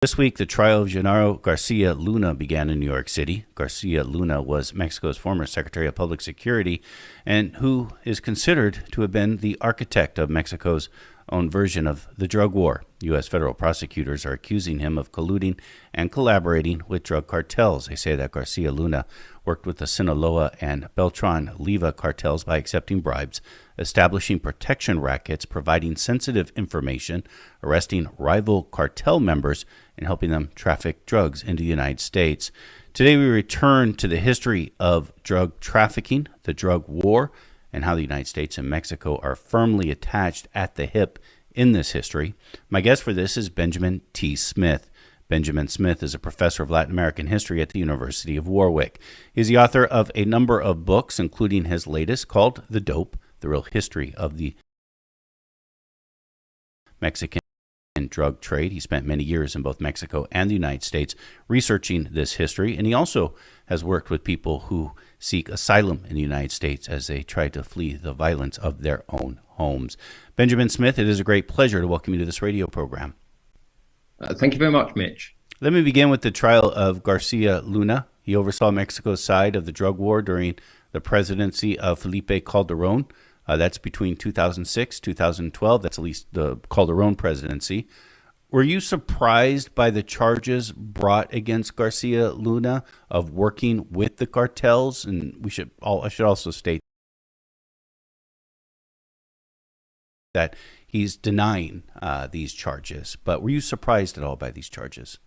This week, the trial of Genaro Garcia Luna began in New York City. Garcia Luna was Mexico's former Secretary of Public Security and who is considered to have been the architect of Mexico's own version of the drug war. U.S. federal prosecutors are accusing him of colluding and collaborating with drug cartels. They say that Garcia Luna worked with the Sinaloa and Beltran-Leyva cartels by accepting bribes, establishing protection rackets, providing sensitive information, arresting rival cartel members, and helping them traffic drugs into the United States. Today we return to the history of drug trafficking, the drug war, and how the United States and Mexico are firmly attached at the hip in this history. My guest for this is Benjamin T. Smith. Benjamin Smith is a professor of Latin American history at the University of Warwick. He's the author of a number of books, including his latest called The Dope, The Real History of the Mexican drug trade. He spent many years in both Mexico and the United States researching this history, and he also has worked with people who seek asylum in the United States as they try to flee the violence of their own homes. Benjamin Smith, it is a great pleasure to welcome you to this radio program. Thank you very much, Mitch. Let me begin with the trial of Garcia Luna. He oversaw Mexico's side of the drug war during the presidency of Felipe Calderon. That's between 2006, 2012. That's at least the Calderon presidency. Were you surprised by the charges brought against Garcia Luna of working with the cartels? And I should also state that he's denying these charges. But were you surprised at all by these charges?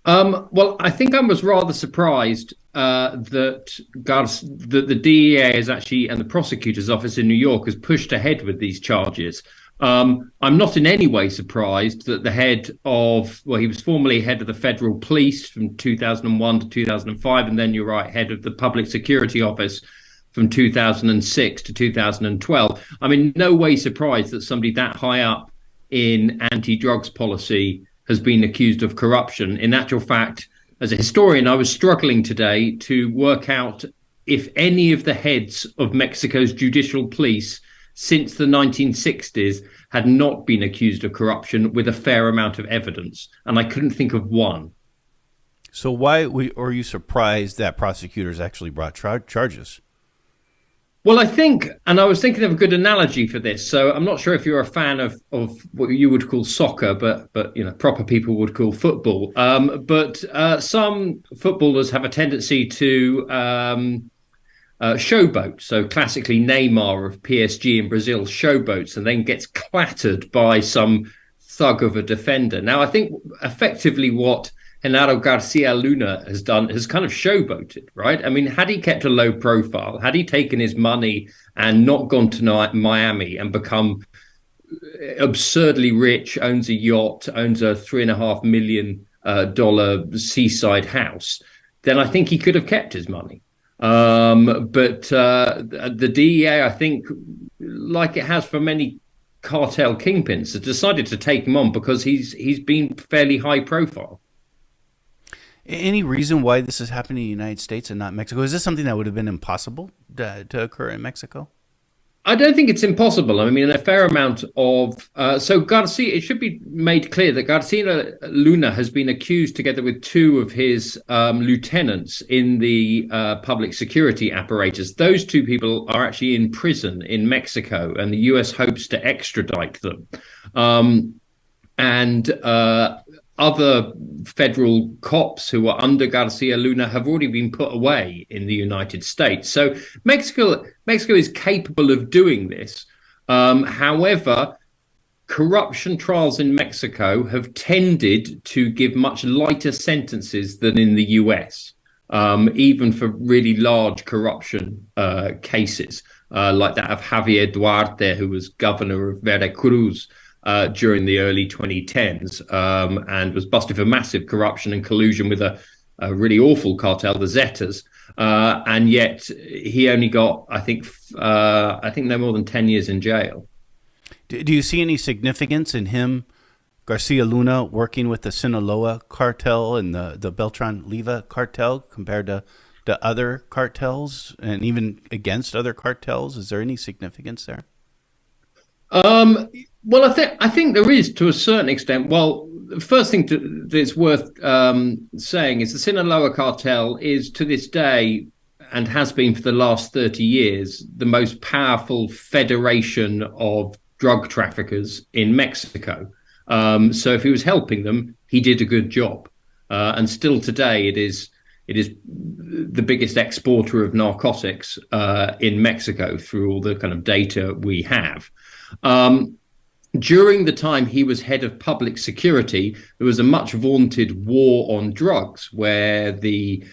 Well, I think I was rather surprised that the DEA is actually, and the prosecutor's office in New York has pushed ahead with these charges. I'm not in any way surprised that the head of, well, he was formerly head of the federal police from 2001 to 2005, and then you're right, head of the public security office from 2006 to 2012. I'm in no way surprised that somebody that high up in anti-drugs policy has been accused of corruption. In actual fact, as a historian, I was struggling today to work out if any of the heads of Mexico's judicial police since the 1960s had not been accused of corruption with a fair amount of evidence. And I couldn't think of one. So why were you surprised that prosecutors actually brought charges? Well, I think, and I was thinking of a good analogy for this. So I'm not sure if you're a fan of what you would call soccer, but you know, proper people would call football. But some footballers have a tendency to showboat. So classically, Neymar of PSG in Brazil showboats and then gets clattered by some thug of a defender. Now, I think effectively what Genaro Garcia Luna has done has kind of showboated, right? I mean, had he kept a low profile, had he taken his money and not gone to Miami and become absurdly rich, owns a yacht, owns a $3.5 million seaside house, then I think he could have kept his money. But the DEA, I think, like it has for many cartel kingpins, has decided to take him on because he's been fairly high profile. Any reason why this is happening in the United States and not Mexico? Is this something that would have been impossible to occur in Mexico? I don't think it's impossible. I mean, a fair amount of... so Garcia, it should be made clear that Garcia Luna has been accused together with two of his lieutenants in the public security apparatus. Those two people are actually in prison in Mexico, and the US hopes to extradite them. Other federal cops who are under Garcia Luna have already been put away in the United States. So Mexico is capable of doing this. However, corruption trials in Mexico have tended to give much lighter sentences than in the US, even for really large corruption cases, like that of Javier Duarte, who was governor of Veracruz during the early 2010s, and was busted for massive corruption and collusion with a really awful cartel, the Zetas. And yet he only got, I think no more than 10 years in jail. Do you see any significance in him, Garcia Luna, working with the Sinaloa cartel and the Beltran-Leyva cartel compared to other cartels and even against other cartels? Is there any significance there? Well, I think there is to a certain extent. Well, the first thing that's worth saying is the Sinaloa cartel is to this day, and has been for the last 30 years, the most powerful federation of drug traffickers in Mexico. So if he was helping them, he did a good job. And still today, it is the biggest exporter of narcotics in Mexico through all the kind of data we have. During the time he was head of public security, there was a much vaunted war on drugs where the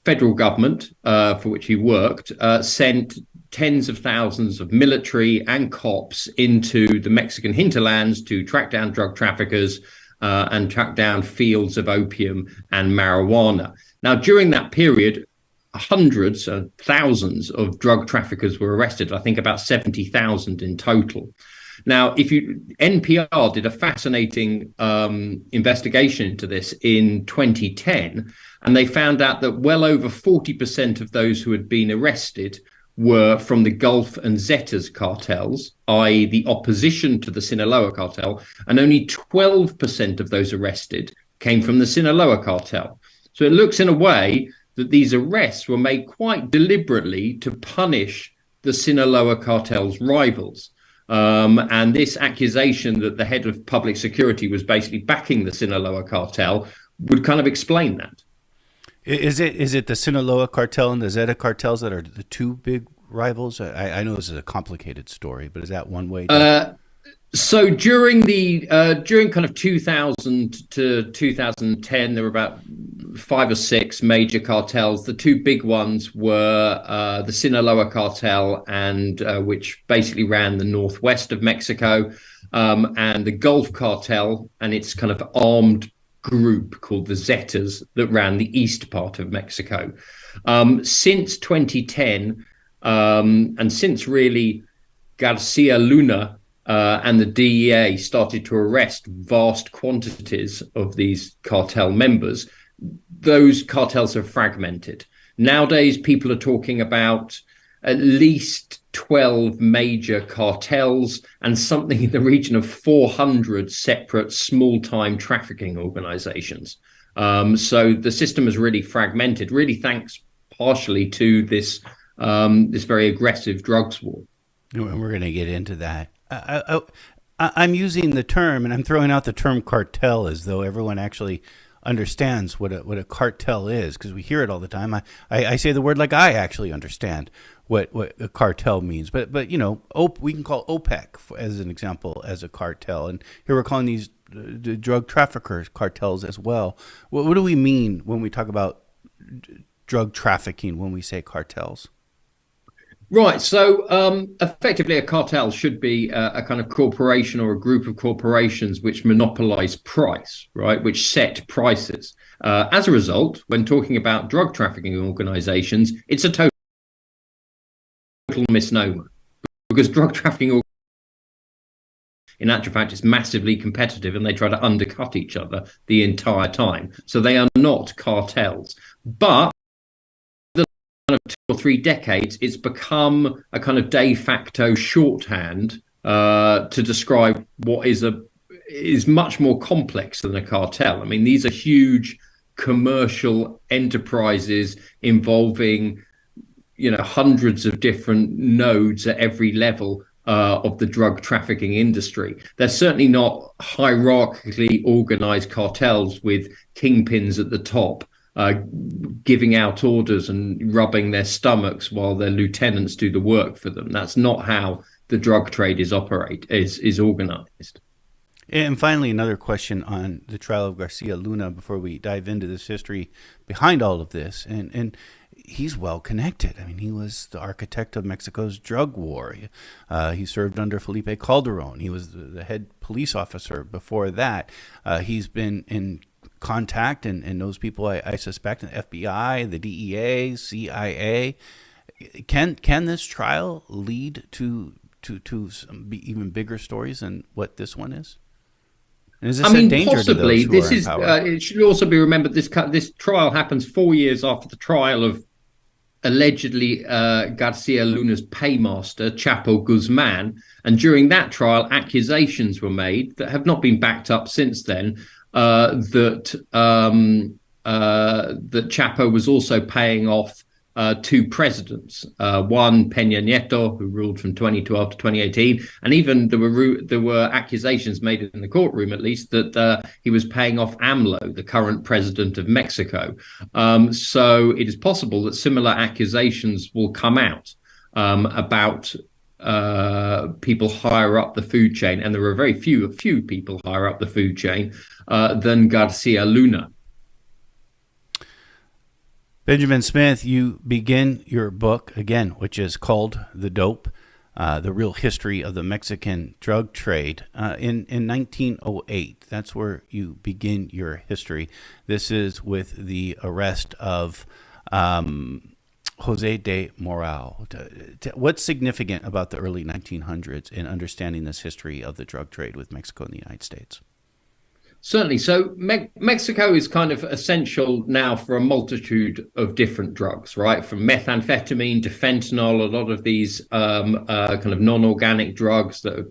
federal government, for which he worked, sent tens of thousands of military and cops into the Mexican hinterlands to track down drug traffickers and track down fields of opium and marijuana. Now, during that period, hundreds and thousands of drug traffickers were arrested. I think about 70,000 in total. Now, NPR did a fascinating investigation into this in 2010, and they found out that well over 40% of those who had been arrested were from the Gulf and Zetas cartels, i.e. the opposition to the Sinaloa cartel, and only 12% of those arrested came from the Sinaloa cartel. So it looks in a way that these arrests were made quite deliberately to punish the Sinaloa cartel's rivals. And this accusation that the head of public security was basically backing the Sinaloa cartel would kind of explain that. Is it the Sinaloa cartel and the Zeta cartels that are the two big rivals? I know this is a complicated story, but is that one way? So during kind of 2000 to 2010, there were about 5 or 6 major cartels. The two big ones were the Sinaloa cartel, and which basically ran the northwest of Mexico, and the Gulf cartel and its kind of armed group called the Zetas that ran the east part of Mexico. Since 2010, and since really Garcia Luna and the DEA started to arrest vast quantities of these cartel members, those cartels have fragmented. Nowadays, people are talking about at least 12 major cartels and something in the region of 400 separate small-time trafficking organizations. So the system has really fragmented, really thanks partially to this very aggressive drugs war. And we're going to get into that. I'm using the term, and I'm throwing out the term cartel as though everyone actually understands what a cartel is, because we hear it all the time. I say the word like I actually understand what a cartel means. But you know, we can call OPEC as an example as a cartel, and here we're calling these the drug traffickers cartels as well. What do we mean when we talk about drug trafficking when we say cartels? Right. So effectively, a cartel should be a kind of corporation or a group of corporations which monopolize price, right, which set prices. As a result, when talking about drug trafficking organizations, it's a total misnomer, because drug trafficking, in actual fact, is massively competitive and they try to undercut each other the entire time. So they are not cartels. But kind of 2 or 3 decades, it's become a kind of de facto shorthand to describe what is much more complex than a cartel. I mean, these are huge commercial enterprises involving, hundreds of different nodes at every level of the drug trafficking industry. They're certainly not hierarchically organized cartels with kingpins at the top, giving out orders and rubbing their stomachs while their lieutenants do the work for them. That's not how the drug trade is organized. And finally, another question on the trial of Garcia Luna before we dive into this history behind all of this. And he's well connected. I mean, he was the architect of Mexico's drug war. He served under Felipe Calderon. He was the head police officer before that. He's been in contact and knows people, I suspect, in the FBI, the DEA, CIA. Can this trial lead to some even bigger stories than what this one is? And is this a danger possibly. To those who are in power? It should also be remembered this trial happens 4 years after the trial of allegedly Garcia Luna's paymaster, Chapo Guzman. And during that trial, accusations were made that have not been backed up since then, that Chapo was also paying off two presidents, one Peña Nieto, who ruled from 2012 to 2018, and even there were accusations made in the courtroom, at least, that he was paying off AMLO, the current president of Mexico. So it is possible that similar accusations will come out about people higher up the food chain, and there are very few people higher up the food chain than Garcia Luna. Benjamin Smith, you begin your book, again, which is called The Dope, The Real History of the Mexican Drug Trade, in 1908. That's where you begin your history. This is with the arrest of Jose de Moral. What's significant about the early 1900s in understanding this history of the drug trade with Mexico and the United States? Certainly. So Mexico is kind of essential now for a multitude of different drugs, right? From methamphetamine to fentanyl, a lot of these kind of non-organic drugs that are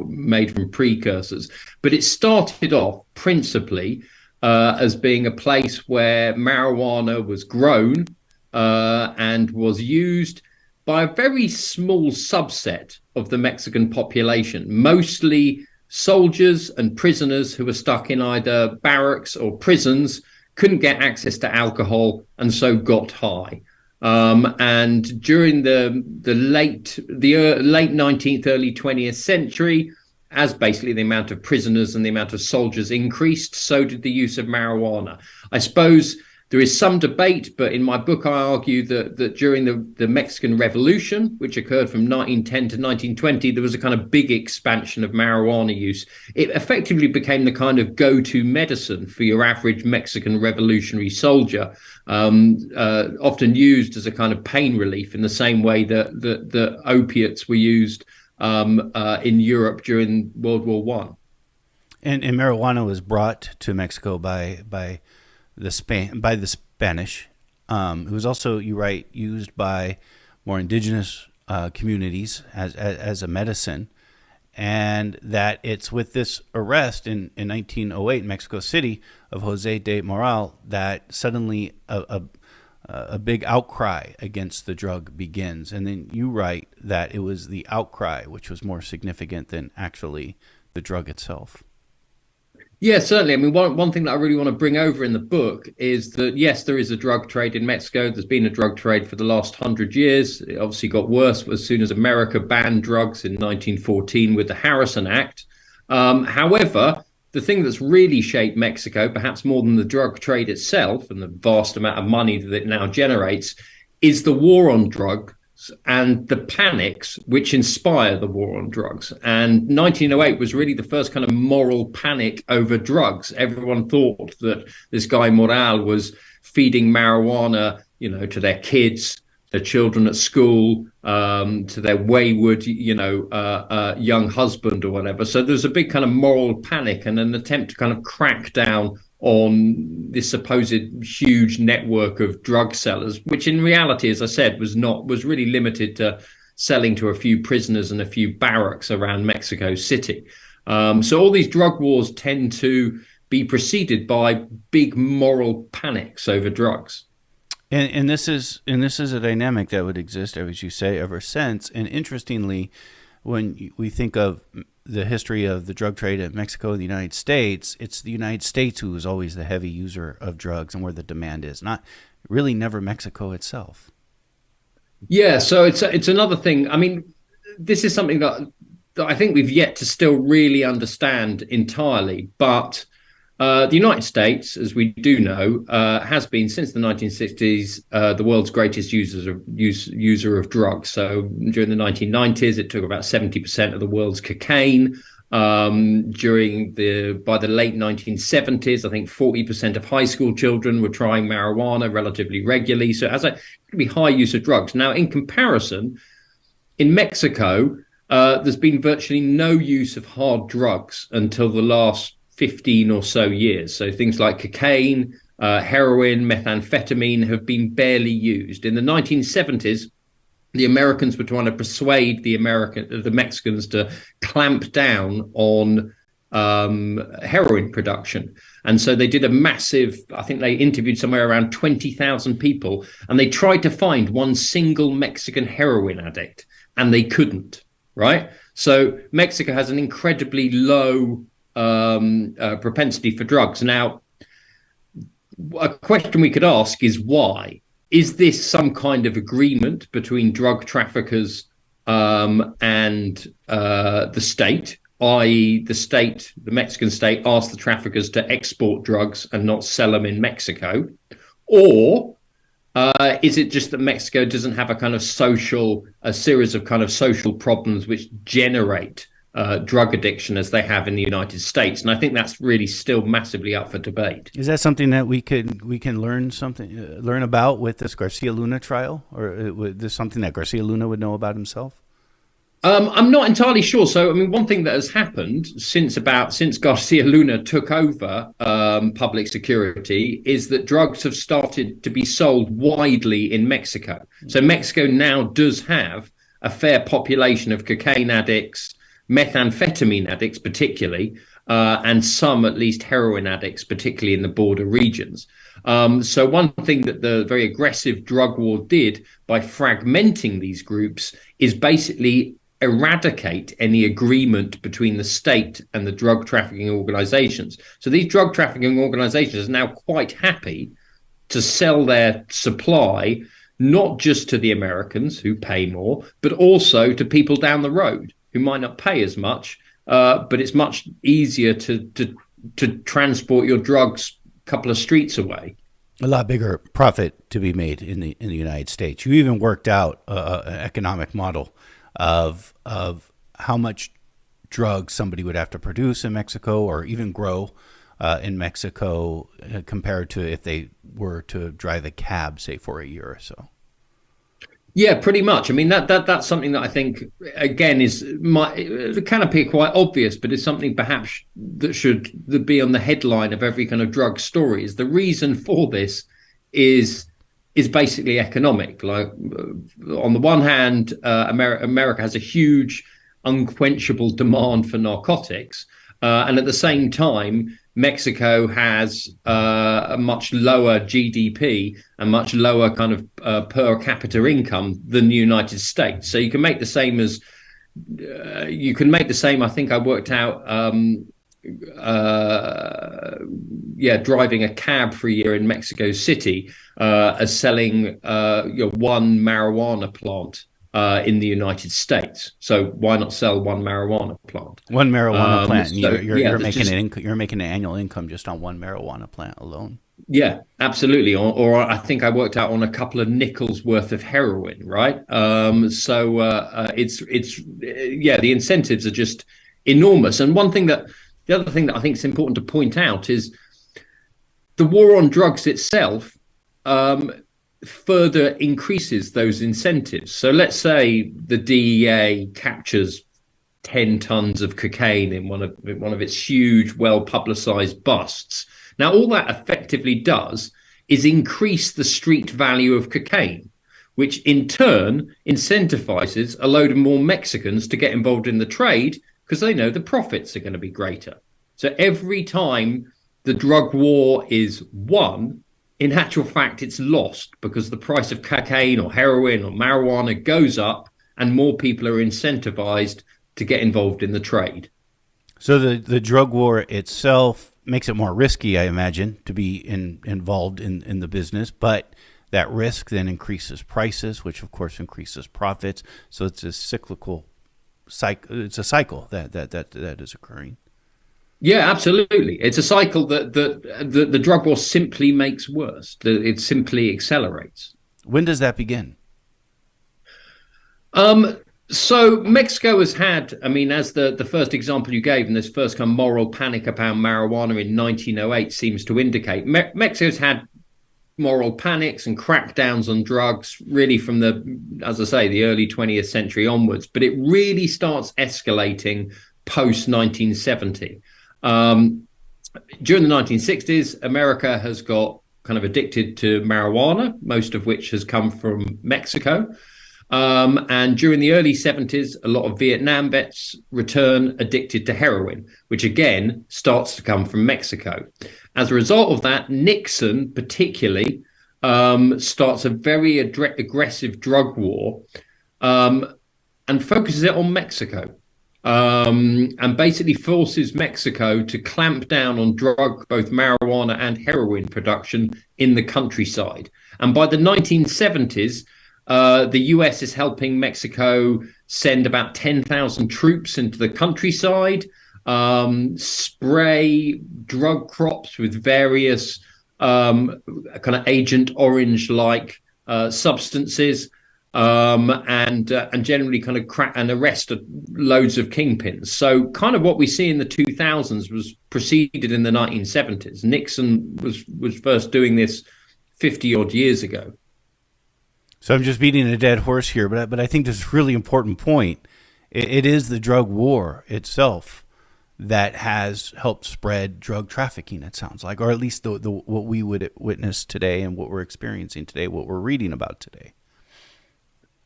made from precursors. But it started off principally as being a place where marijuana was grown and was used by a very small subset of the Mexican population, mostly soldiers and prisoners who were stuck in either barracks or prisons, couldn't get access to alcohol, and so got high. And during the late 19th, early 20th century, as basically the amount of prisoners and the amount of soldiers increased, so did the use of marijuana. I suppose there is some debate, but in my book, I argue that during the Mexican Revolution, which occurred from 1910 to 1920, there was a kind of big expansion of marijuana use. It effectively became the kind of go-to medicine for your average Mexican revolutionary soldier, often used as a kind of pain relief in the same way that opiates were used in Europe during World War I. And marijuana was brought to Mexico by the Spanish. It was also, you write, used by more indigenous communities as a medicine, and that it's with this arrest in 1908 in Mexico City of Jose de Moral that suddenly a big outcry against the drug begins. And then you write that it was the outcry which was more significant than actually the drug itself. Yeah, certainly. I mean, one thing that I really want to bring over in the book is that, yes, there is a drug trade in Mexico. There's been a drug trade for the last 100 years. It obviously got worse as soon as America banned drugs in 1914 with the Harrison Act. However, the thing that's really shaped Mexico, perhaps more than the drug trade itself and the vast amount of money that it now generates, is the war on drugs and the panics which inspire the war on drugs. And 1908 was really the first kind of moral panic over drugs. Everyone thought that this guy Moral was feeding marijuana, to their kids, their children at school, to their wayward, young husband or whatever. So there's a big kind of moral panic and an attempt to kind of crack down on this supposed huge network of drug sellers, which in reality, as I said, was really limited to selling to a few prisoners and a few barracks around Mexico City. So all these drug wars tend to be preceded by big moral panics over drugs. And this is a dynamic that would exist, as you say, ever since. And interestingly, when we think of the history of the drug trade in Mexico and the United States, it's the United States who is always the heavy user of drugs and where the demand is, never Mexico itself. Yeah, so it's another thing. I mean, this is something that I think we've yet to still really understand entirely, but the United States, as we do know, has been since the 1960s the world's greatest user of drugs. So during the 1990s, it took about 70% of the world's cocaine. By the late 1970s, I think 40% of high school children were trying marijuana relatively regularly. So it has a pretty high use of drugs. Now, in comparison, in Mexico, there's been virtually no use of hard drugs until the last 15 or so years. So things like cocaine, heroin, methamphetamine have been barely used. In the 1970s, the Americans were trying to persuade the Mexicans to clamp down on heroin production. And so they did a massive, I think they interviewed somewhere around 20,000 people, and they tried to find one single Mexican heroin addict, and they couldn't, right? So Mexico has an incredibly low propensity for drugs. Now, a question we could ask is why? Is this some kind of agreement between drug traffickers and the state, i.e. the Mexican state asked the traffickers to export drugs and not sell them in Mexico? Or is it just that Mexico doesn't have a series of kind of social problems which generate drug addiction as they have in the United States? And I think that's really still massively up for debate. Is that something that we can learn about with this Garcia Luna trial, or is this something that Garcia Luna would know about himself? I'm not entirely sure. So, I mean, one thing that has happened since Garcia Luna took over public security is that drugs have started to be sold widely in Mexico. So Mexico now does have a fair population of cocaine addicts, methamphetamine addicts particularly, and some at least heroin addicts, particularly in the border regions. So one thing that the very aggressive drug war did by fragmenting these groups is basically eradicate any agreement between the state and the drug trafficking organizations. So these drug trafficking organizations are now quite happy to sell their supply, not just to the Americans who pay more, but also to people down the road who might not pay as much, but it's much easier to transport your drugs a couple of streets away. A lot bigger profit to be made in the United States. You even worked out an economic model of how much drugs somebody would have to produce in Mexico or even grow in Mexico compared to if they were to drive a cab, say, for a year or so. Yeah, pretty much. I mean, that's something that I think, again, it can appear quite obvious, but it's something perhaps that should be on the headline of every kind of drug story. Is the reason for this is basically economic. Like, on the one hand, America has a huge unquenchable demand for narcotics, and at the same time, Mexico has a much lower GDP and much lower kind of per capita income than the United States. So you can make the same I think I worked out, driving a cab for a year in Mexico City as selling one marijuana plant in the United States. So why not sell one marijuana plant? One marijuana plant. So, you're making an annual income just on one marijuana plant alone. Yeah, absolutely. Or I think I worked out on a couple of nickels worth of heroin, right? The incentives are just enormous. And the other thing that I think is important to point out is the war on drugs itself further increases those incentives. So let's say the DEA captures 10 tons of cocaine in one of its huge, well-publicized busts. Now, all that effectively does is increase the street value of cocaine, which in turn incentivizes a load of more Mexicans to get involved in the trade because they know the profits are going to be greater. So every time the drug war is won, in actual fact, it's lost because the price of cocaine or heroin or marijuana goes up and more people are incentivized to get involved in the trade. So the drug war itself makes it more risky, I imagine, to be involved in the business, but that risk then increases prices, which of course increases profits. So it's a cyclical cycle. It's a cycle that is occurring. Yeah, absolutely. It's a cycle that the drug war simply makes worse. It simply accelerates. When does that begin? So Mexico has had, I mean, as the first example you gave in this first kind of moral panic about marijuana in 1908 seems to indicate, Mexico's had moral panics and crackdowns on drugs really from as I say, the early 20th century onwards. But it really starts escalating post 1970. During the 1960s, America has got kind of addicted to marijuana, most of which has come from Mexico. And during the early 70s, a lot of Vietnam vets return addicted to heroin, which again starts to come from Mexico. As a result of that, Nixon particularly starts a very aggressive drug war and focuses it on Mexico. And basically forces Mexico to clamp down on both marijuana and heroin production in the countryside. And by the 1970s, the US is helping Mexico send about 10,000 troops into the countryside, spray drug crops with various kind of Agent Orange-like substances, and generally kind of crack and arrest loads of kingpins. So kind of what we see in the 2000s was preceded in the 1970s. Nixon was first doing this 50 odd years ago. So I'm just beating a dead horse here, but I think this is a really important point. It is the drug war itself that has helped spread drug trafficking, it sounds like, or at least the what we would witness today and what we're experiencing today, what we're reading about today.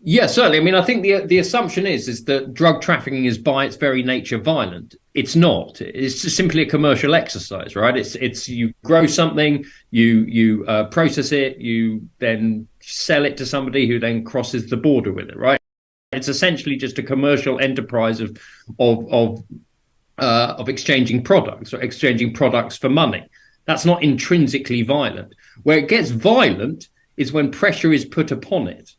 Yeah, certainly. I mean, I think the assumption is that drug trafficking is by its very nature violent. It's not. It's simply a commercial exercise, right? It's you grow something, you process it, you then sell it to somebody who then crosses the border with it, right? It's essentially just a commercial enterprise of exchanging products or exchanging products for money. That's not intrinsically violent. Where it gets violent is when pressure is put upon it.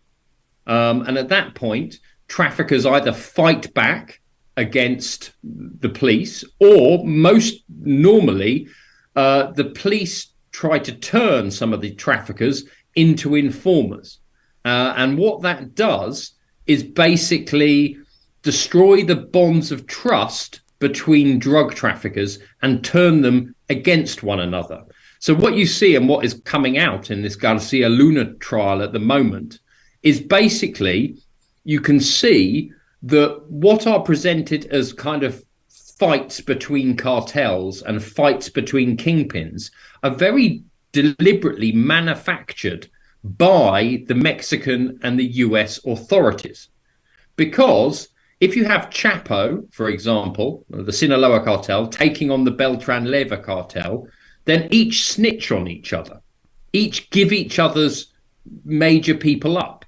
And at that point, traffickers either fight back against the police, or most normally, the police try to turn some of the traffickers into informers. And what that does is basically destroy the bonds of trust between drug traffickers and turn them against one another. So what you see and what is coming out in this Garcia Luna trial at the moment is basically you can see that what are presented as kind of fights between cartels and fights between kingpins are very deliberately manufactured by the Mexican and the US authorities. Because if you have Chapo, for example, the Sinaloa cartel, taking on the Beltran Leyva cartel, then each snitch on each other, each give each other's major people up.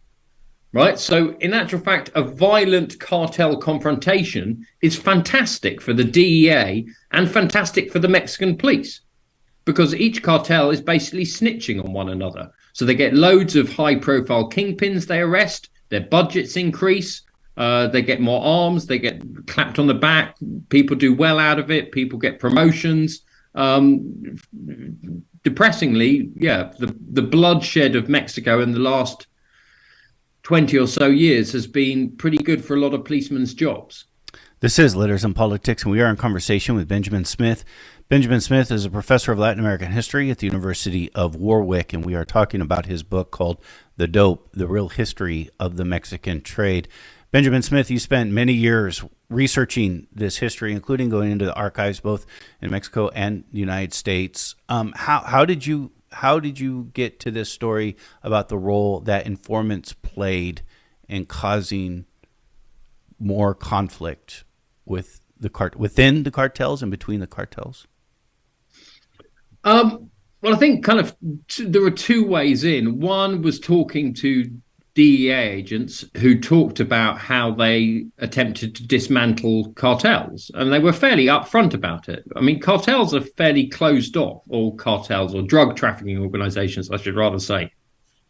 Right. So in actual fact, a violent cartel confrontation is fantastic for the DEA and fantastic for the Mexican police, because each cartel is basically snitching on one another. So they get loads of high profile kingpins they arrest, their budgets increase, they get more arms, they get clapped on the back, people do well out of it, people get promotions. Depressingly, yeah, the bloodshed of Mexico in the last 20 or so years has been pretty good for a lot of policemen's jobs. This is Letters and Politics, and we are in conversation with Benjamin Smith. Benjamin Smith is a professor of Latin American history at the University of Warwick, and we are talking about his book called The Dope, The Real History of the Mexican Trade. Benjamin Smith, you spent many years researching this history, including going into the archives both in Mexico and the United States. How did you get to this story about the role that informants played in causing more conflict with within the cartels and between the cartels? Well, I think kind of there were two ways in. One was talking to DEA agents who talked about how they attempted to dismantle cartels, and they were fairly upfront about it. I mean, cartels are fairly closed off, all cartels or drug trafficking organizations, I should rather say.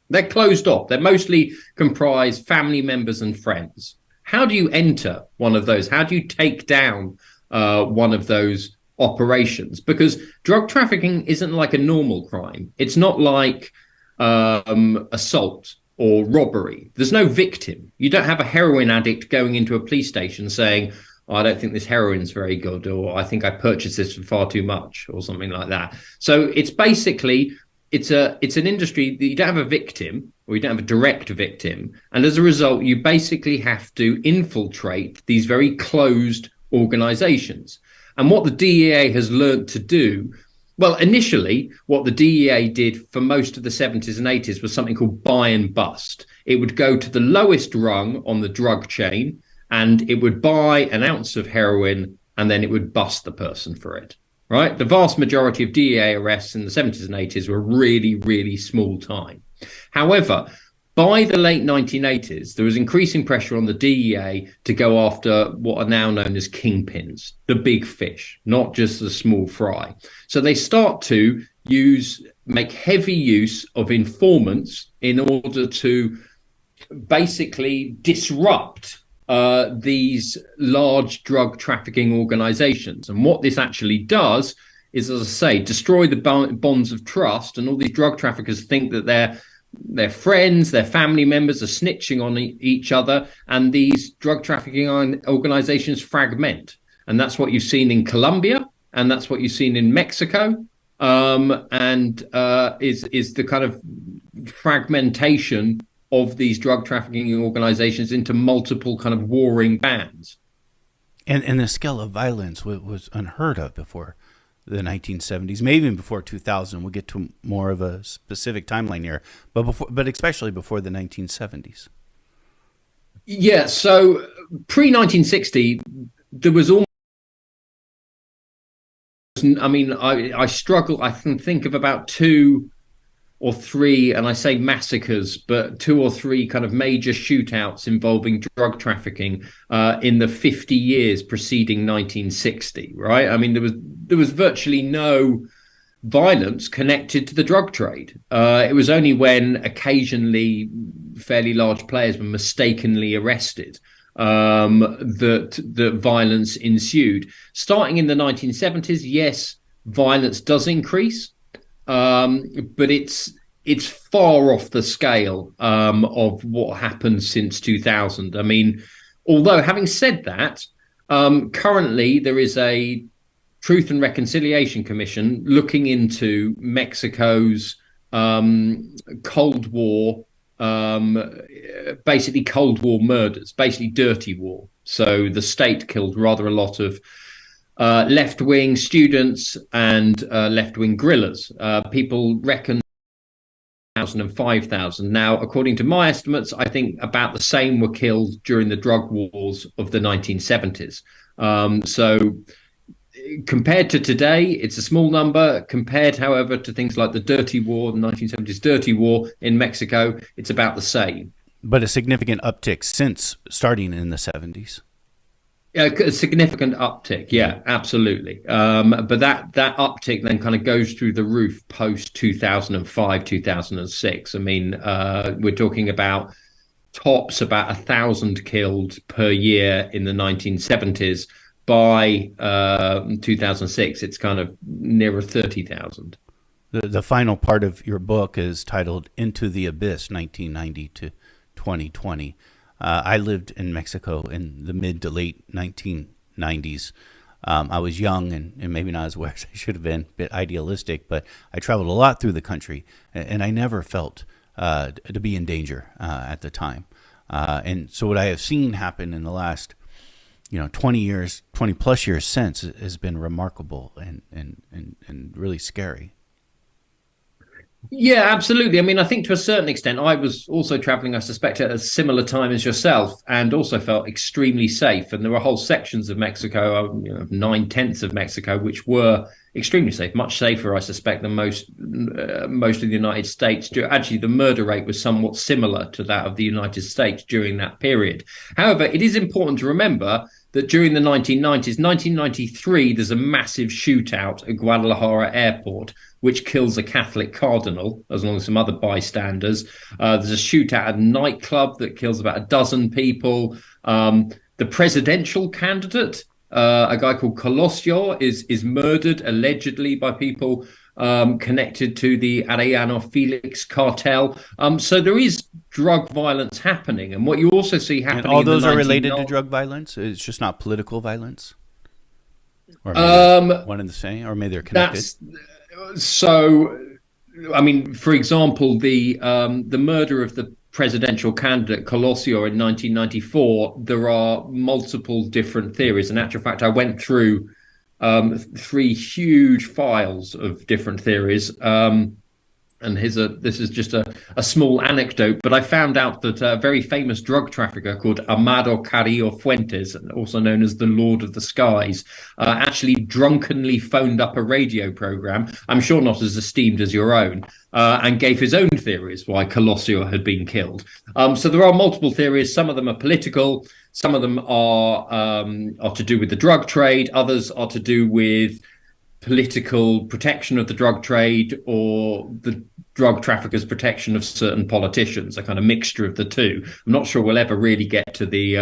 They're closed off. They mostly comprise family members and friends. How do you enter one of those? How do you take down one of those operations? Because drug trafficking isn't like a normal crime. It's not like assault or robbery. There's no victim. You don't have a heroin addict going into a police station saying, oh, I don't think this heroin's very good, or I think I purchased this for far too much, or something like that. So it's basically, it's an industry that you don't have a victim, or you don't have a direct victim. And as a result, you basically have to infiltrate these very closed organizations. And what the DEA has learned to do Well, initially, what the DEA did for most of the 70s and 80s was something called buy and bust. It would go to the lowest rung on the drug chain and it would buy an ounce of heroin and then it would bust the person for it. Right? The vast majority of DEA arrests in the 70s and 80s were really, really small time. However, by the late 1980s, there was increasing pressure on the DEA to go after what are now known as kingpins, the big fish, not just the small fry. So they start to make heavy use of informants in order to basically disrupt these large drug trafficking organizations. And what this actually does is, as I say, destroy the bonds of trust. And all these drug traffickers think that their friends, their family members are snitching on each other, and these drug trafficking organizations fragment. And that's what you've seen in Colombia, and that's what you've seen in Mexico, is the kind of fragmentation of these drug trafficking organizations into multiple kind of warring bands. And the scale of violence was unheard of before the 1970s, maybe even before 2000. We'll get to more of a specific timeline here, but especially before the 1970s. Yeah, so pre-1960, there was almost, I mean, I struggle, I can think of about two or three, and I say massacres, but two or three kind of major shootouts involving drug trafficking in the 50 years preceding 1960, right? I mean, there was virtually no violence connected to the drug trade. It was only when occasionally fairly large players were mistakenly arrested that violence ensued. Starting in the 1970s, yes, violence does increase. But it's far off the scale of what happened since 2000. I mean, although having said that, currently there is a Truth and Reconciliation Commission looking into Mexico's Cold War, basically Cold War murders, basically dirty war. So the state killed rather a lot of left-wing students and left-wing guerrillas. People reckon 1,000 and 5,000. Now, according to my estimates, I think about the same were killed during the drug wars of the 1970s. So compared to today, it's a small number. Compared, however, to things like the Dirty War, the 1970s Dirty War in Mexico, it's about the same. But a significant uptick since starting in the 70s. A significant uptick, yeah, absolutely. But that uptick then kind of goes through the roof post 2005, 2006. I mean, we're talking about tops about 1,000 killed per year in the 1970s. By 2006, it's kind of nearer 30,000. The final part of your book is titled "Into the Abyss: 1990 to 2020." I lived in Mexico in the mid to late 1990s. I was young and maybe not as aware as I should have been, a bit idealistic, but I traveled a lot through the country, and I never felt to be in danger at the time. And so what I have seen happen in the last 20 plus years since has been remarkable and really scary. Yeah, absolutely. I mean, I think to a certain extent, I was also traveling, I suspect, at a similar time as yourself, and also felt extremely safe. And there were whole sections of Mexico, 9/10 of Mexico, which were extremely safe, much safer, I suspect, than most of the United States. Actually, the murder rate was somewhat similar to that of the United States during that period. However, it is important to remember that during the 1990s, 1993, there's a massive shootout at Guadalajara Airport, which kills a Catholic cardinal, as long as some other bystanders. There's a shootout at a nightclub that kills about a dozen people. The presidential candidate, a guy called Colosio, is murdered allegedly by people connected to the Arellano Felix cartel. So there is drug violence happening. And what you also see happening... And all those are related to drug violence? It's just not political violence? Or one and the same? Or maybe they're connected? So, I mean, for example, the murder of the presidential candidate Colosio in 1994, there are multiple different theories. In actual fact, I went through three huge files of different theories. And this is just a small anecdote, but I found out that a very famous drug trafficker called Amado Carrillo Fuentes, also known as the Lord of the Skies, actually drunkenly phoned up a radio program, I'm sure not as esteemed as your own, and gave his own theories why Colosio had been killed. So there are multiple theories. Some of them are political. Some of them are to do with the drug trade. Others are to do with political protection of the drug trade or the drug traffickers' protection of certain politicians, a kind of mixture of the two. I'm not sure we'll ever really get to the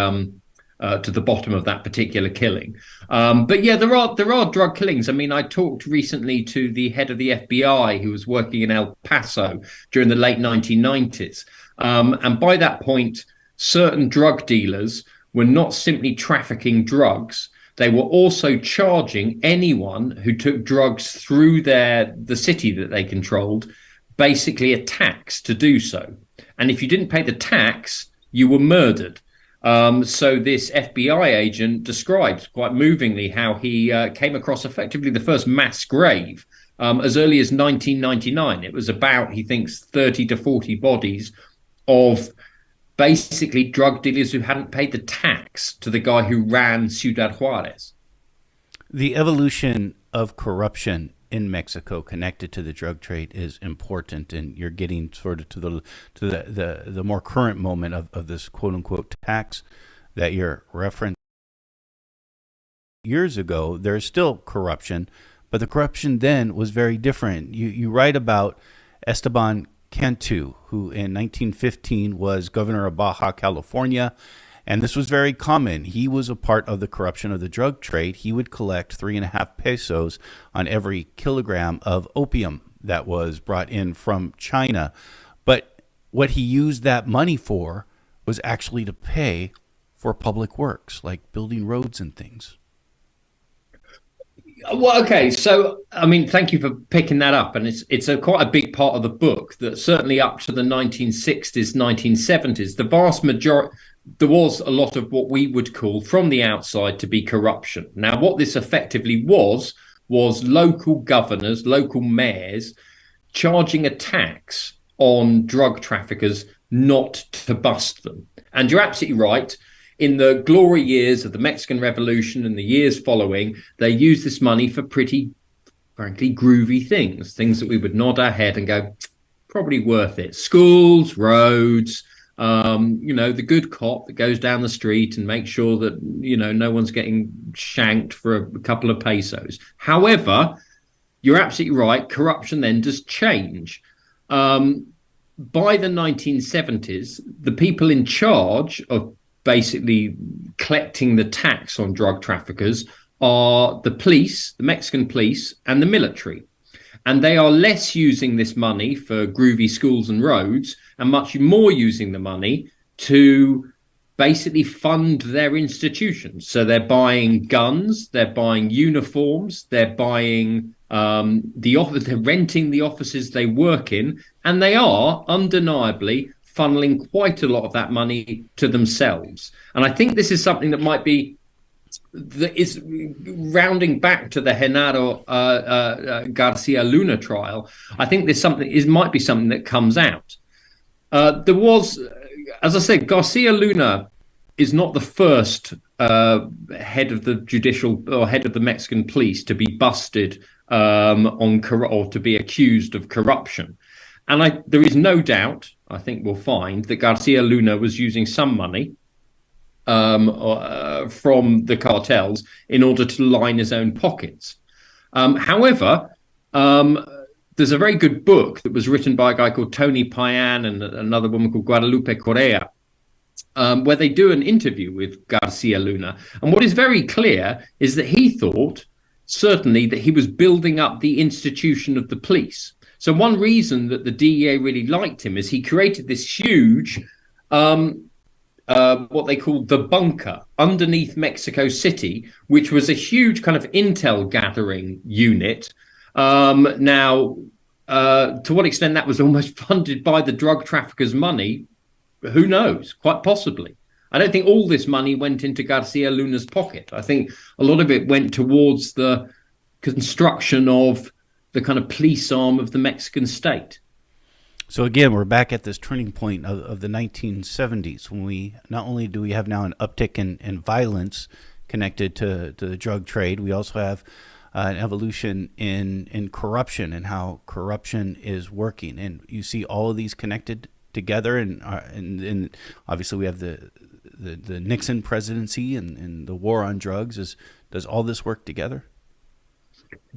bottom of that particular killing. But yeah, there are drug killings. I mean, I talked recently to the head of the FBI who was working in El Paso during the late 1990s. And by that point, certain drug dealers were not simply trafficking drugs. They were also charging anyone who took drugs through the city that they controlled, basically a tax to do so. And if you didn't pay the tax, you were murdered. So this FBI agent describes quite movingly how he came across effectively the first mass grave as early as 1999. It was about, he thinks, 30 to 40 bodies of basically drug dealers who hadn't paid the tax to the guy who ran Ciudad Juarez. The evolution of corruption in Mexico connected to the drug trade is important, and you're getting sort of to the more current moment of this quote unquote tax that you're referencing. Years ago, there's still corruption, but the corruption then was very different. You write about Esteban Cantu, who in 1915 was governor of Baja California, and this was very common. He was a part of the corruption of the drug trade. He would collect 3.5 pesos on every kilogram of opium that was brought in from China. But what he used that money for was actually to pay for public works, like building roads and things. Well, okay, so I mean, thank you for picking that up, and it's quite a big part of the book that certainly up to the 1960s, 1970s, the vast majority, there was a lot of what we would call from the outside to be corruption. Now, what this effectively was local governors, local mayors charging a tax on drug traffickers not to bust them. And you're absolutely right. In the glory years of the Mexican Revolution and the years following, they used this money for pretty, frankly, groovy things that we would nod our head and go, probably worth it. Schools, roads, the good cop that goes down the street and makes sure that, no one's getting shanked for a couple of pesos. However, you're absolutely right. Corruption then does change. By the 1970s, the people in charge of basically collecting the tax on drug traffickers are the police, the Mexican police, and the military. And they are less using this money for groovy schools and roads and much more using the money to basically fund their institutions. So they're buying guns, they're buying uniforms, they're buying they're renting the offices they work in, and they are undeniably funneling quite a lot of that money to themselves. And I think this is something that might be, that is rounding back to the Genaro Garcia Luna trial. I think might be something that comes out. There was, as I said, Garcia Luna is not the first head of the judicial or head of the Mexican police to be busted or to be accused of corruption. And there is no doubt, I think we'll find, that Garcia Luna was using some money from the cartels in order to line his own pockets. However, there's a very good book that was written by a guy called Tony Payan and another woman called Guadalupe Correa, where they do an interview with Garcia Luna. And what is very clear is that he thought, certainly, that he was building up the institution of the police. So one reason that the DEA really liked him is he created this huge, what they called the bunker underneath Mexico City, which was a huge kind of intel gathering unit. To what extent that was almost funded by the drug traffickers' money, who knows? Quite possibly. I don't think all this money went into Garcia Luna's pocket. I think a lot of it went towards the construction of the kind of police arm of the Mexican state. So again, we're back at this turning point of the 1970s when we not only do we have now an uptick in violence connected to the drug trade, we also have an evolution in corruption and how corruption is working. And you see all of these connected together. And obviously we have the Nixon presidency and the war on drugs. Does all this work together?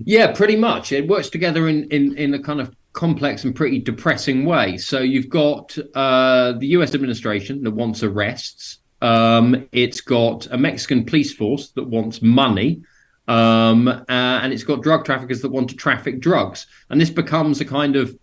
Yeah, pretty much. It works together in a kind of complex and pretty depressing way. So you've got the US administration that wants arrests. It's got a Mexican police force that wants money. And it's got drug traffickers that want to traffic drugs. And this becomes a kind of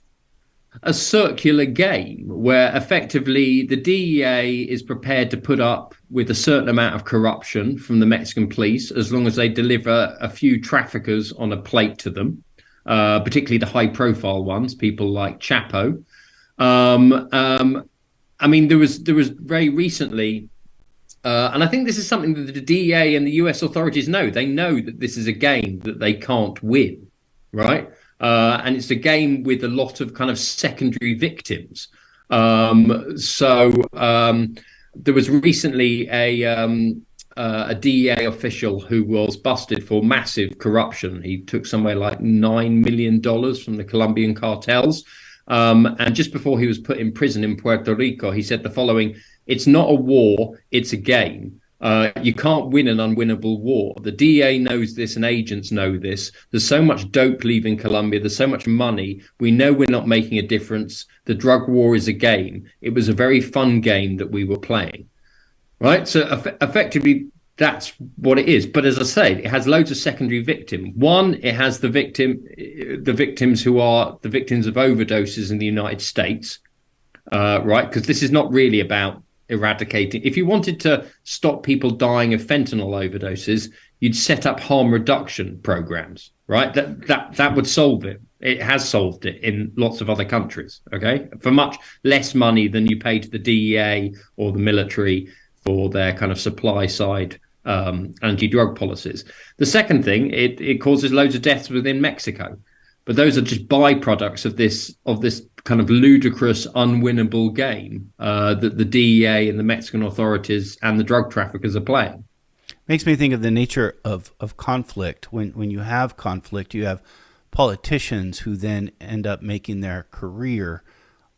a circular game where effectively the DEA is prepared to put up with a certain amount of corruption from the Mexican police as long as they deliver a few traffickers on a plate to them, particularly the high profile ones, people like Chapo. I mean, there was very recently, and I think this is something that the DEA and the US authorities know. They know that this is a game that they can't win, right? And it's a game with a lot of kind of secondary victims. There was recently a DEA official who was busted for massive corruption. He took somewhere like $9 million from the Colombian cartels. And just before he was put in prison in Puerto Rico, he said the following: "It's not a war, it's a game. You can't win an unwinnable war. The DEA knows this and agents know this. There's so much dope leaving Colombia. There's so much money. We know we're not making a difference. The drug war is a game. It was a very fun game that we were playing." Right? So effectively, that's what it is. But as I say, it has loads of secondary victims. One, it has the victims who are the victims of overdoses in the United States, right? Because this is not really about eradicating. If you wanted to stop people dying of fentanyl overdoses, you'd set up harm reduction programs, right? That would solve it. It has solved it in lots of other countries, okay? For much less money than you pay to the DEA or the military for their kind of supply side anti-drug policies. The second thing, it causes loads of deaths within Mexico. But those are just byproducts of this kind of ludicrous, unwinnable game that the DEA and the Mexican authorities and the drug traffickers are playing. Makes me think of the nature of conflict. When you have conflict, you have politicians who then end up making their career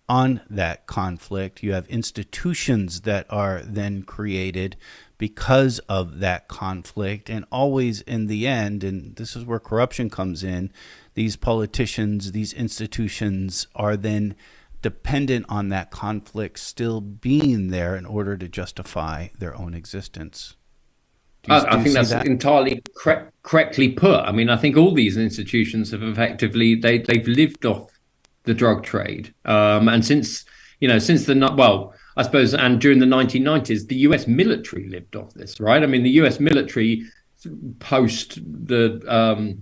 on that conflict. You have institutions that are then created because of that conflict. And always in the end, and this is where corruption comes in, these politicians, these institutions are then dependent on that conflict still being there in order to justify their own existence. I think that's entirely correctly put. I mean, I think all these institutions have effectively, they've lived off the drug trade. And since I suppose, and during the 1990s, the US military lived off this, right? I mean, the US military, post the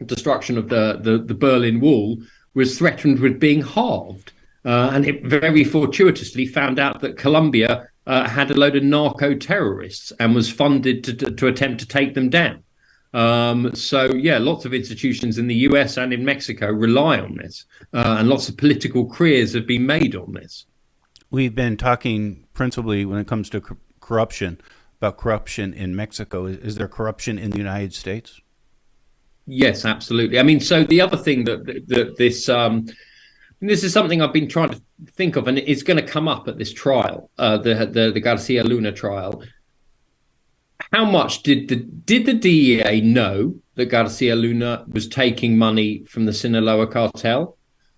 destruction of the Berlin Wall, was threatened with being halved. And it very fortuitously found out that Colombia had a load of narco-terrorists and was funded to attempt to take them down. So, yeah, lots of institutions in the US and in Mexico rely on this. And lots of political careers have been made on this. We've been talking principally when it comes to corruption, about corruption in Mexico. Is there corruption in the United States? Yes, absolutely. I mean, so the other thing that this is something I've been trying to think of, and it's going to come up at this trial, the Garcia Luna trial. How much did the DEA know that Garcia Luna was taking money from the Sinaloa cartel?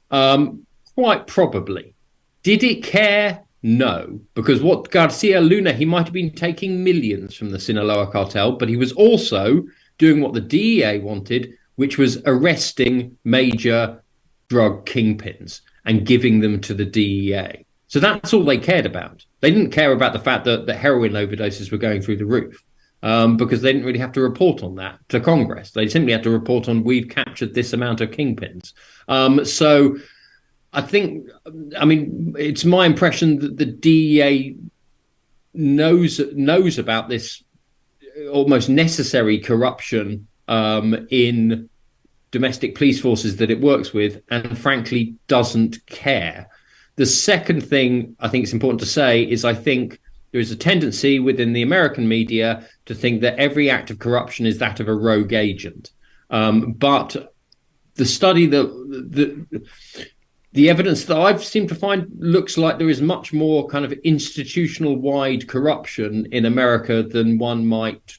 Quite probably. Did it care? No, because what Garcia Luna, he might have been taking millions from the Sinaloa cartel, but he was also doing what the DEA wanted, which was arresting major drug kingpins and giving them to the DEA. So that's all they cared about. They didn't care about the fact that the heroin overdoses were going through the roof, because they didn't really have to report on that to Congress. They simply had to report on, we've captured this amount of kingpins. So I mean, it's my impression that the DEA knows about this almost necessary corruption in domestic police forces that it works with, and frankly doesn't care. The second thing I think it's important to say is I think there is a tendency within the American media to think that every act of corruption is that of a rogue agent. But the study the evidence that I've seemed to find looks like there is much more kind of institutional wide corruption in America than one might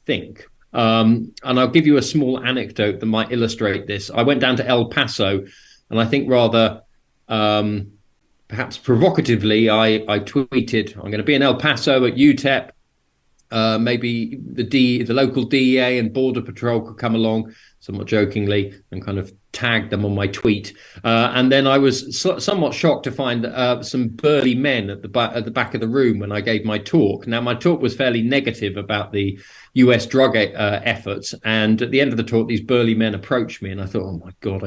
think. And I'll give you a small anecdote that might illustrate this. I went down to El Paso, and I think rather perhaps provocatively, I tweeted, I'm going to be in El Paso at UTEP. Maybe the local DEA and Border Patrol could come along, somewhat jokingly, and kind of tagged them on my tweet. And then I was somewhat shocked to find some burly men at the back of the room when I gave my talk. Now, my talk was fairly negative about the US drug efforts. And at the end of the talk, these burly men approached me, and I thought, oh my God,